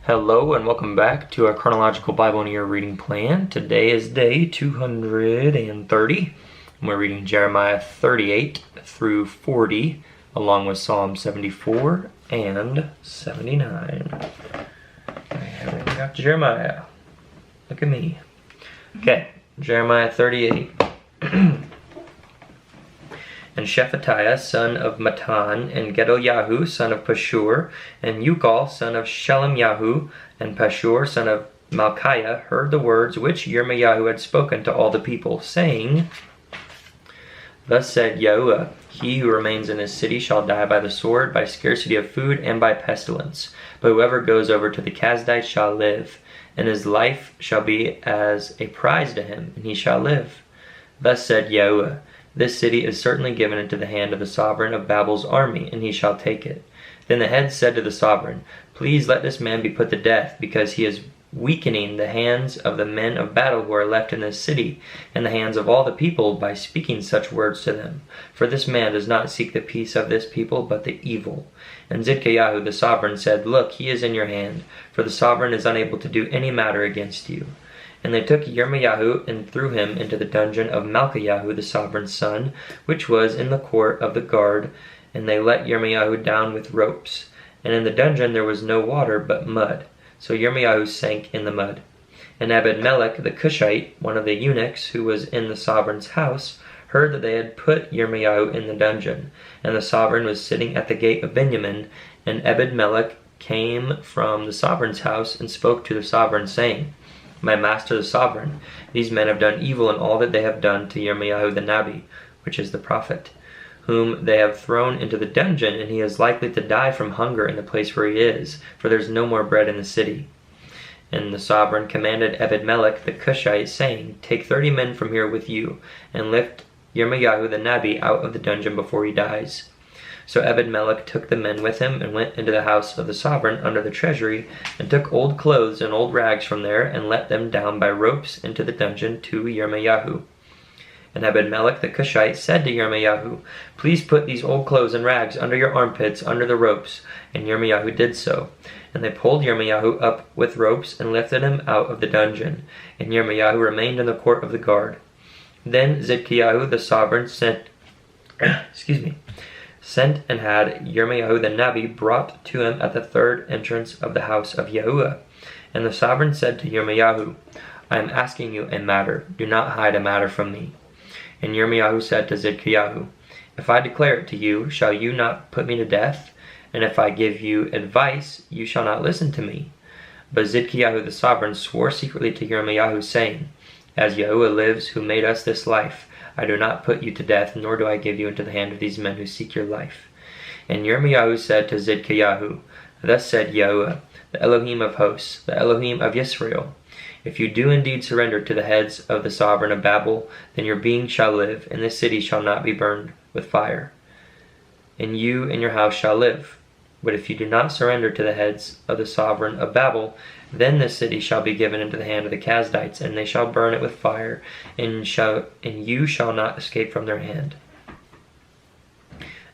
Hello and welcome back to our Chronological Bible in a Year reading plan. Today is day 230, and we're reading Jeremiah 38 through 40, along with Psalm 74 and 79. And we got Jeremiah. Look at me. Okay, Jeremiah 38. And Shephatiah, son of Matan, and Gedaliah, son of Pashur, and Ukal, son of Shelemyahu, and Pashur, son of Malchiah, heard the words which Yirmiyahu had spoken to all the people, saying, Thus said Yahuwah, He who remains in his city shall die by the sword, by scarcity of food, and by pestilence. But whoever goes over to the Kasdites shall live, and his life shall be as a prize to him, and he shall live. Thus said Yahuwah, This city is certainly given into the hand of the sovereign of Babel's army, and he shall take it. Then the head said to the sovereign, Please let this man be put to death, because he is weakening the hands of the men of battle who are left in this city, and the hands of all the people, by speaking such words to them. For this man does not seek the peace of this people, but the evil. And Zidkiyahu the sovereign said, Look, he is in your hand, for the sovereign is unable to do any matter against you. And they took Yirmiyahu and threw him into the dungeon of Malchiyahu the sovereign's son, which was in the court of the guard, and they let Yirmiyahu down with ropes. And in the dungeon there was no water but mud, so Yirmiyahu sank in the mud. And Ebed-melech the Cushite, one of the eunuchs who was in the sovereign's house, heard that they had put Yirmiyahu in the dungeon, and the sovereign was sitting at the gate of Benjamin, and Ebed-melech came from the sovereign's house and spoke to the sovereign, saying, My master the sovereign, these men have done evil in all that they have done to Yirmiyahu the Nabi, which is the prophet, whom they have thrown into the dungeon, and he is likely to die from hunger in the place where he is, for there is no more bread in the city. And the sovereign commanded Ebed-melech the Cushite, saying, Take 30 men from here with you, and lift Yirmiyahu the Nabi out of the dungeon before he dies. So Ebed-melech took the men with him, and went into the house of the sovereign under the treasury, and took old clothes and old rags from there, and let them down by ropes into the dungeon to Yirmiyahu. And Ebed-melech the Cushite said to Yirmiyahu, Please put these old clothes and rags under your armpits, under the ropes. And Yirmiyahu did so. And they pulled Yirmiyahu up with ropes, and lifted him out of the dungeon. And Yirmiyahu remained in the court of the guard. Then Zidkiyahu the sovereign sent and had Yirmiyahu the Nabi brought to him at the third entrance of the house of Yahuwah. And the sovereign said to Yirmiyahu, I am asking you a matter. Do not hide a matter from me. And Yirmiyahu said to Zidkiyahu, If I declare it to you, shall you not put me to death? And if I give you advice, you shall not listen to me. But Zidkiyahu the sovereign swore secretly to Yirmiyahu, saying, As Yahuwah lives, who made us this life, I do not put you to death, nor do I give you into the hand of these men who seek your life. And Yirmiyahu said to Zidkiyahu, Thus said Yahuwah, the Elohim of hosts, the Elohim of Yisrael, If you do indeed surrender to the heads of the sovereign of Babel, then your being shall live, and this city shall not be burned with fire. And you and your house shall live. But if you do not surrender to the heads of the sovereign of Babel, then this city shall be given into the hand of the Kasdites, and they shall burn it with fire, and you shall not escape from their hand.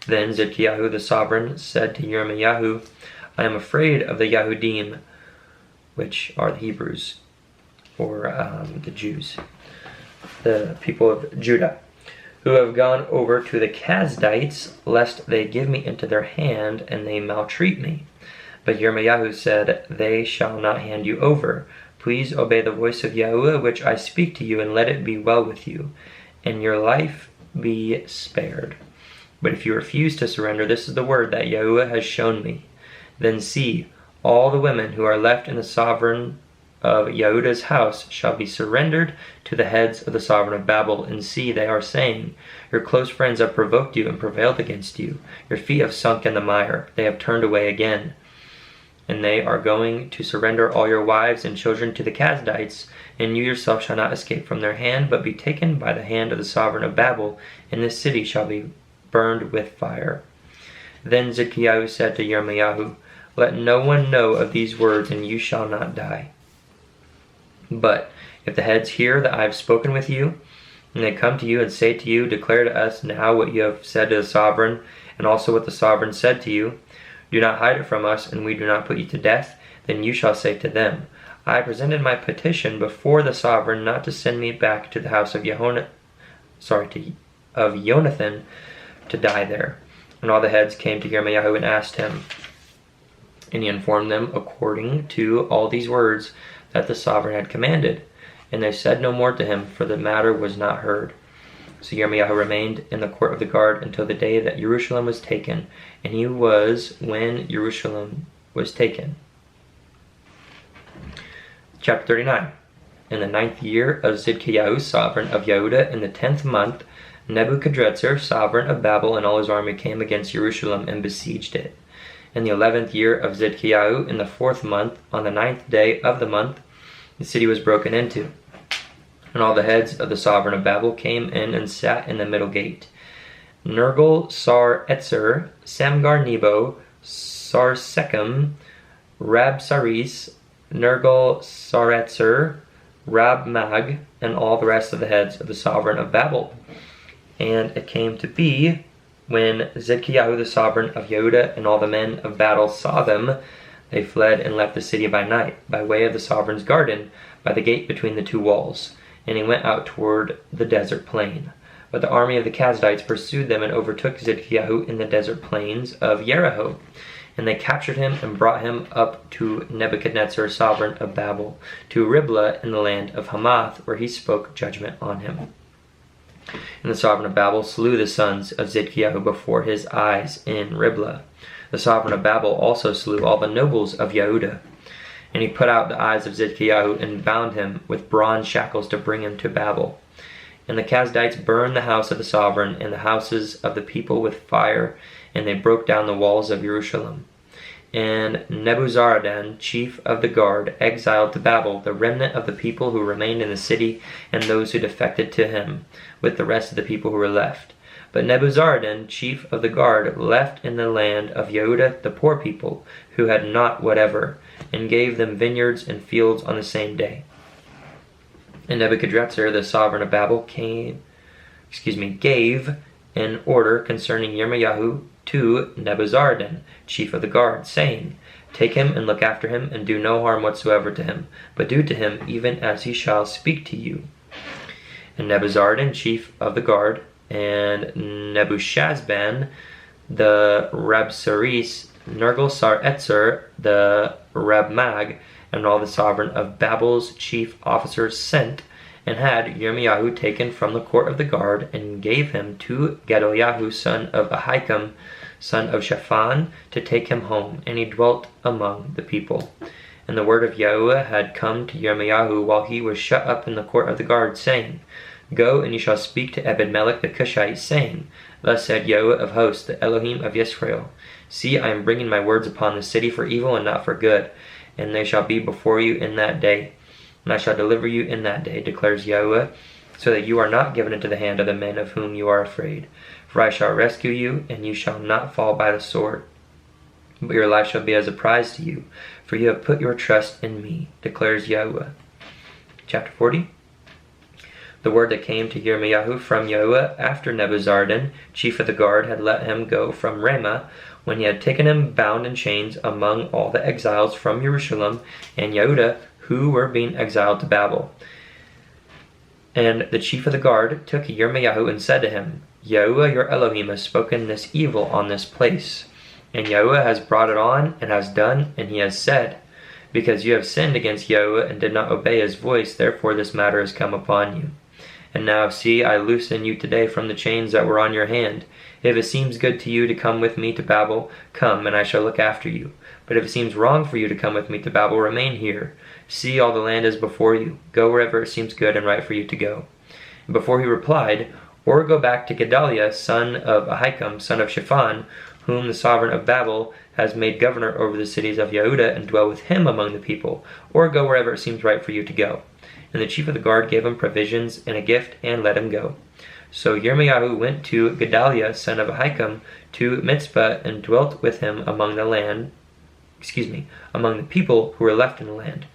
Then Zidkiyahu the sovereign said to Yirmiyahu, I am afraid of the Yahudim, which are the Hebrews, or the Jews, the people of Judah, who have gone over to the Kasdites, lest they give me into their hand, and they maltreat me. But Yirmiyahu said, They shall not hand you over. Please obey the voice of Yahuwah, which I speak to you, and let it be well with you, and your life be spared. But if you refuse to surrender, this is the word that Yahuwah has shown me. Then see, all the women who are left in the sovereign of Yehudah's house shall be surrendered to the heads of the sovereign of Babel. And see, they are saying, Your close friends have provoked you and prevailed against you. Your feet have sunk in the mire. They have turned away again. And they are going to surrender all your wives and children to the Kasdites, and you yourself shall not escape from their hand, but be taken by the hand of the sovereign of Babel, and this city shall be burned with fire. Then Zidkiyahu said to Yirmiyahu, Let no one know of these words, and you shall not die. But if the heads hear that I have spoken with you, and they come to you and say to you, Declare to us now what you have said to the sovereign, and also what the sovereign said to you, do not hide it from us, and we do not put you to death, then you shall say to them, I presented my petition before the sovereign not to send me back to the house of Jonathan to die there. And all the heads came to Yirmiyahu and asked him, and he informed them according to all these words that the sovereign had commanded. And they said no more to him, for the matter was not heard. So Yirmiyahu remained in the court of the guard until the day that Jerusalem was taken, and he was when Jerusalem was taken. Chapter 39. In the 9th year of Zidkiyahu, sovereign of Yehuda, in the 10th month, Nebuchadrezzar, sovereign of Babel, and all his army came against Jerusalem and besieged it. In the 11th year of Zidkiyahu, in the 4th month, on the 9th day of the month, the city was broken into. And all the heads of the sovereign of Babel came in and sat in the middle gate. Nergal-Sar-Etzer, Samgar-Nebo, Sarsekim, Rabsaris, Nergal-Sar-Etzer, Rab-Mag, and all the rest of the heads of the sovereign of Babel. And it came to be, when Zidkiyahu the sovereign of Yehuda and all the men of battle saw them, they fled and left the city by night, by way of the sovereign's garden, by the gate between the two walls. And he went out toward the desert plain. But the army of the Kasdites pursued them and overtook Zidkiyahu in the desert plains of Jericho. And they captured him and brought him up to Nebuchadnezzar, sovereign of Babel, to Riblah in the land of Hamath, where he spoke judgment on him. And the sovereign of Babel slew the sons of Zidkiyahu before his eyes in Riblah. The sovereign of Babel also slew all the nobles of Yehuda. And he put out the eyes of Zidkiyahu and bound him with bronze shackles to bring him to Babel. And the Kasdites burned the house of the sovereign and the houses of the people with fire, and they broke down the walls of Jerusalem. And Nebuzaradan, chief of the guard, exiled to Babel the remnant of the people who remained in the city and those who defected to him, with the rest of the people who were left. But Nebuzaradan, chief of the guard, left in the land of Yehuda the poor people, who had not whatever, and gave them vineyards and fields on the same day. And Nebuchadrezzar, the sovereign of Babel, gave an order concerning Yirmiyahu to Nebuzaradan, chief of the guard, saying, Take him and look after him, and do no harm whatsoever to him, but do to him even as he shall speak to you. And Nebuzaradan, chief of the guard, and Nebuchadnezzar, the Rabsaris, Nergal-Sar-Etzer, the Rab-Mag, and all the sovereign of Babel's chief officers sent, and had Yirmiyahu taken from the court of the guard, and gave him to Gedaliah, son of Ahikam, son of Shaphan, to take him home, and he dwelt among the people. And the word of Yahuwah had come to Yirmiyahu while he was shut up in the court of the guard, saying, Go, and you shall speak to Ebed-Melech the Cushite, saying, Thus said Yahuwah of hosts, the Elohim of Israel, See, I am bringing my words upon the city for evil and not for good, and they shall be before you in that day. And I shall deliver you in that day, declares Yahuwah, so that you are not given into the hand of the men of whom you are afraid. For I shall rescue you, and you shall not fall by the sword. But your life shall be as a prize to you, for you have put your trust in me, declares Yahuwah. Chapter 40. The word that came to Yirmiyahu from Yahuwah after Nebuzaradan, chief of the guard, had let him go from Ramah, when he had taken him bound in chains among all the exiles from Jerusalem and Yehuda, who were being exiled to Babel. And the chief of the guard took Yirmiyahu and said to him, Yahuwah your Elohim has spoken this evil on this place, and Yahuwah has brought it on and has done, and he has said, Because you have sinned against Yahuwah and did not obey his voice, therefore this matter has come upon you. And now see, I loosen you today from the chains that were on your hand. If it seems good to you to come with me to Babel, come, and I shall look after you. But if it seems wrong for you to come with me to Babel, remain here. See, all the land is before you. Go wherever it seems good and right for you to go. And before he replied, Or go back to Gedaliah, son of Ahikam, son of Shaphan, whom the sovereign of Babel has made governor over the cities of Yehuda, and dwell with him among the people. Or go wherever it seems right for you to go. And the chief of the guard gave him provisions and a gift, and let him go. So Yirmiyahu went to Gedaliah, son of Ahikam, to Mitzpah, and dwelt with him among the people who were left in the land.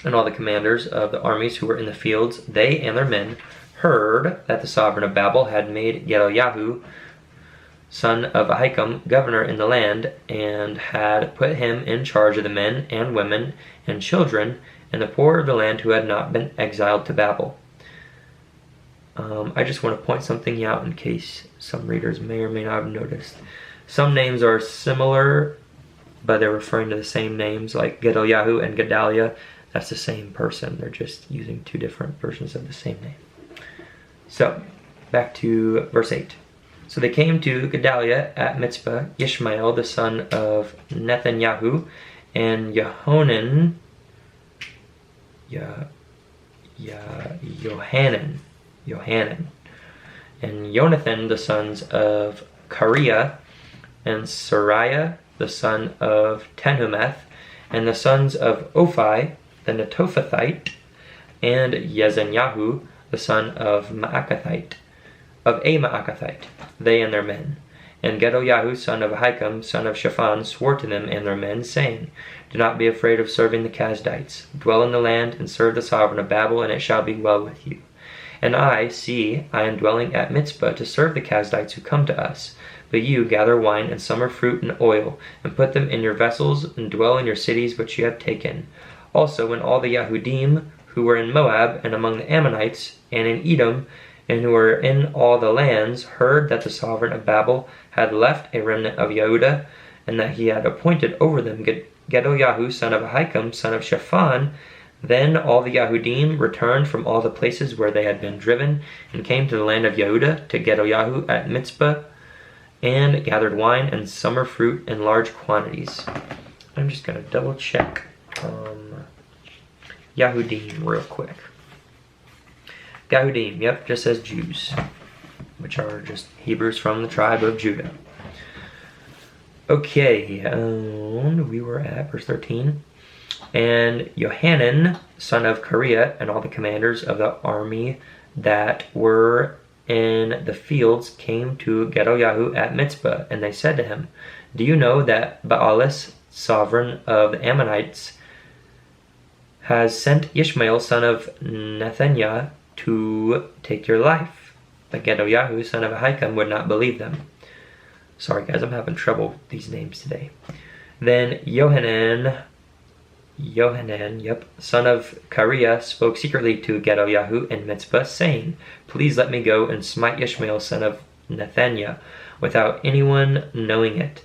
And all the commanders of the armies who were in the fields, they and their men, heard that the sovereign of Babel had made Gedaliah, son of Ahikam, governor in the land, and had put him in charge of the men and women and children and the poor of the land who had not been exiled to Babel. I just want to point something out in case some readers may or may not have noticed. Some names are similar, but they're referring to the same names, like Gedaliah and Gedaliah. That's the same person. They're just using two different versions of the same name. So, back to verse 8. So they came to Gedaliah at Mitzpah, Ishmael, the son of Nethanyahu, and Yohanan, and Jonathan, the sons of Kareah, and Sariah, the son of Tanhumeth, and the sons of Ophi, the Netophathite, and Yezanyahu, the son of a Ma'akathite, they and their men. And Gedaliah, son of Ahikam, son of Shaphan, swore to them and their men, saying, Do not be afraid of serving the Kasdites. Dwell in the land and serve the sovereign of Babel, and it shall be well with you. And I am dwelling at Mitzpah to serve the Kasdites who come to us. But you gather wine and summer fruit and oil, and put them in your vessels, and dwell in your cities which you have taken. Also, when all the Yahudim who were in Moab and among the Ammonites and in Edom, and who were in all the lands, heard that the sovereign of Babel had left a remnant of Yehudah, and that he had appointed over them Gedaliah, son of Ahikam, son of Shaphan, then all the Yahudim returned from all the places where they had been driven, and came to the land of Yehudah, to Gedaliah at Mitzpah, and gathered wine and summer fruit in large quantities. I'm just going to double check Yahudim real quick. Yahudim, yep, just says Jews, which are just Hebrews from the tribe of Judah. Okay, we were at verse 13. And Yohanan, son of Kareah, and all the commanders of the army that were in the fields came to Gedaliah at Mitzpah, and they said to him, Do you know that Baalis, sovereign of the Ammonites, has sent Ishmael, son of Nethaniah, to take your life? But Gedaliah, son of Ahikam, would not believe them. Sorry guys, I'm having trouble with these names today. Then Yohanan, son of Kareah, spoke secretly to Gedaliah in Mitzpah, saying, Please let me go and smite Ishmael, son of Nethaniah, without anyone knowing it.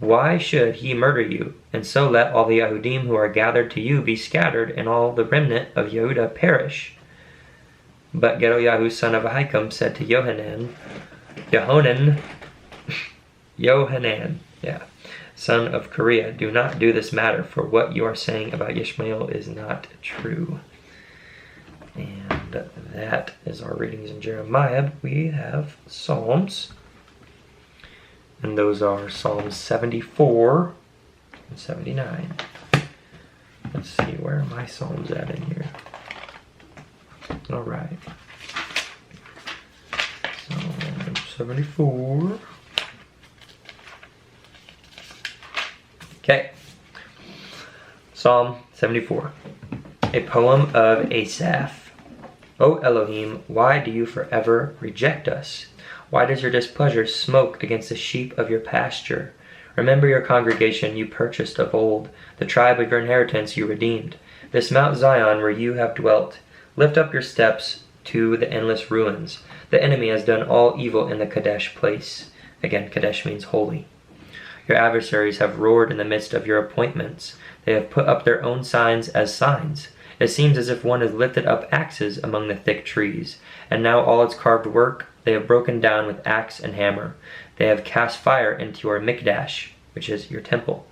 Why should he murder you? And so let all the Yahudim who are gathered to you be scattered, and all the remnant of Yehudah perish. But Gedaliah, son of Ahikam, said to Yohanan, son of Kareah, do not do this matter, for what you are saying about Ishmael is not true. And that is our readings in Jeremiah. We have Psalms, and those are Psalms 74 and 79. Let's see, where are my Psalms at in here? All right. Psalm 74. Okay. Psalm 74. A poem of Asaph. O Elohim, why do you forever reject us? Why does your displeasure smoke against the sheep of your pasture? Remember your congregation you purchased of old, the tribe of your inheritance you redeemed, this Mount Zion where you have dwelt. Lift up your steps to the endless ruins. The enemy has done all evil in the Kadesh place. Again, Kadesh means holy. Your adversaries have roared in the midst of your appointments. They have put up their own signs as signs. It seems as if one has lifted up axes among the thick trees, and now all its carved work they have broken down with axe and hammer. They have cast fire into your Mikdash, which is your temple.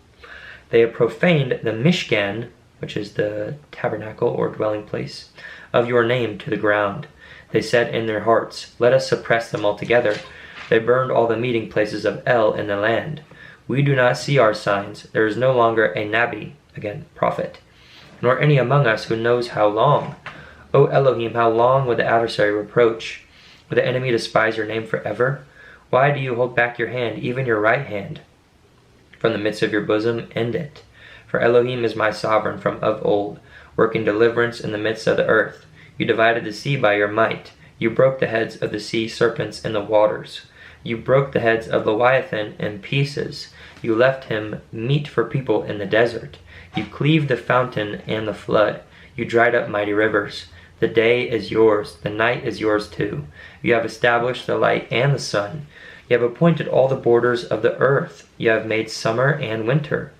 They have profaned the Mishkan, which is the tabernacle or dwelling place, of your name to the ground. They said in their hearts, Let us suppress them altogether. They burned all the meeting places of El in the land. We do not see our signs. There is no longer a Nabi, again, prophet, nor any among us who knows how long. O Elohim, how long would the adversary reproach? Would the enemy despise your name forever? Why do you hold back your hand, even your right hand? From the midst of your bosom, end it. For Elohim is my sovereign from of old, working deliverance in the midst of the earth. You divided the sea by your might. You broke the heads of the sea serpents in the waters. You broke the heads of Leviathan in pieces. You left him meat for people in the desert. You cleaved the fountain and the flood. You dried up mighty rivers. The day is yours. The night is yours too. You have established the light and the sun. You have appointed all the borders of the earth. You have made summer and winter.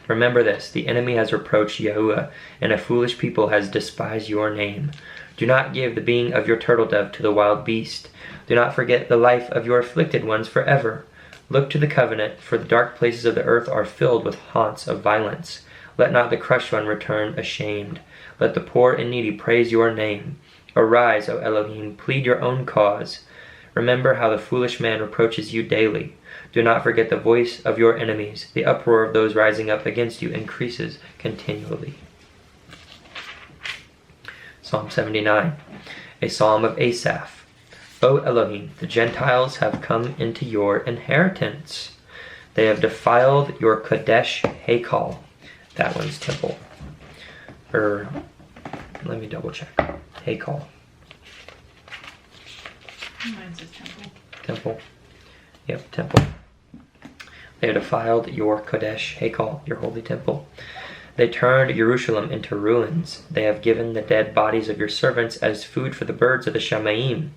Remember this, the enemy has reproached Yahuwah, and a foolish people has despised your name. Do not give the being of your turtle dove to the wild beast. Do not forget the life of your afflicted ones forever. Look to the covenant, for the dark places of the earth are filled with haunts of violence. Let not the crushed one return ashamed. Let the poor and needy praise your name. Arise, O Elohim, plead your own cause. Remember how the foolish man reproaches you daily. Do not forget the voice of your enemies. The uproar of those rising up against you increases continually. Psalm 79, a psalm of Asaph. O Elohim, the Gentiles have come into your inheritance. They have defiled your Kodesh Hakal. That one's temple. Let me double check. Hakal. Mine's a temple. Temple. Yep, temple. They have defiled your Kodesh Hakal, your holy temple. They turned Jerusalem into ruins. They have given the dead bodies of your servants as food for the birds of the Shamaim.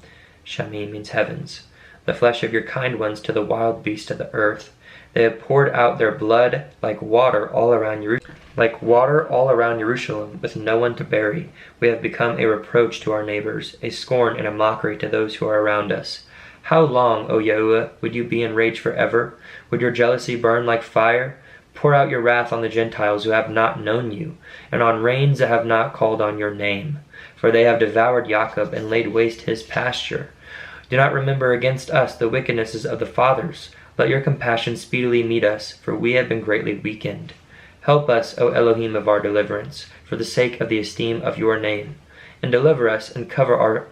Shamaim means heavens. The flesh of your kind ones to the wild beasts of the earth. They have poured out their blood like water all around Jerusalem, with no one to bury. We have become a reproach to our neighbors, a scorn and a mockery to those who are around us. How long, O Yahuwah, would you be enraged forever? Would your jealousy burn like fire? Pour out your wrath on the Gentiles who have not known you, and on reigns that have not called on your name. For they have devoured Jacob and laid waste his pasture. Do not remember against us the wickednesses of the fathers. Let your compassion speedily meet us, for we have been greatly weakened. Help us, O Elohim of our deliverance, for the sake of the esteem of your name. And deliver us and cover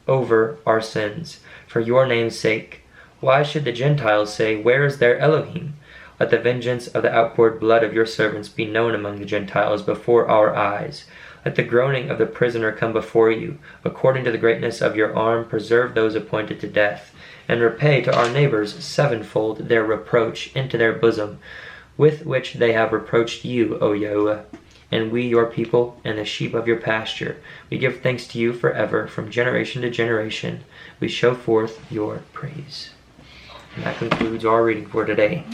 over our sins, for your name's sake. Why should the Gentiles say, where is their Elohim? Let the vengeance of the outpoured blood of your servants be known among the Gentiles before our eyes. Let the groaning of the prisoner come before you. According to the greatness of your arm, preserve those appointed to death, and repay to our neighbors sevenfold their reproach into their bosom, with which they have reproached you, O Yahuwah. And we, your people, and the sheep of your pasture, we give thanks to you forever, from generation to generation. We show forth your praise. And that concludes our reading for today.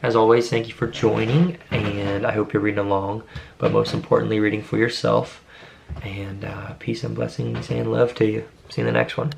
As always, thank you for joining, and I hope you're reading along, but most importantly, reading for yourself. And peace and blessings and love to you. See you in the next one.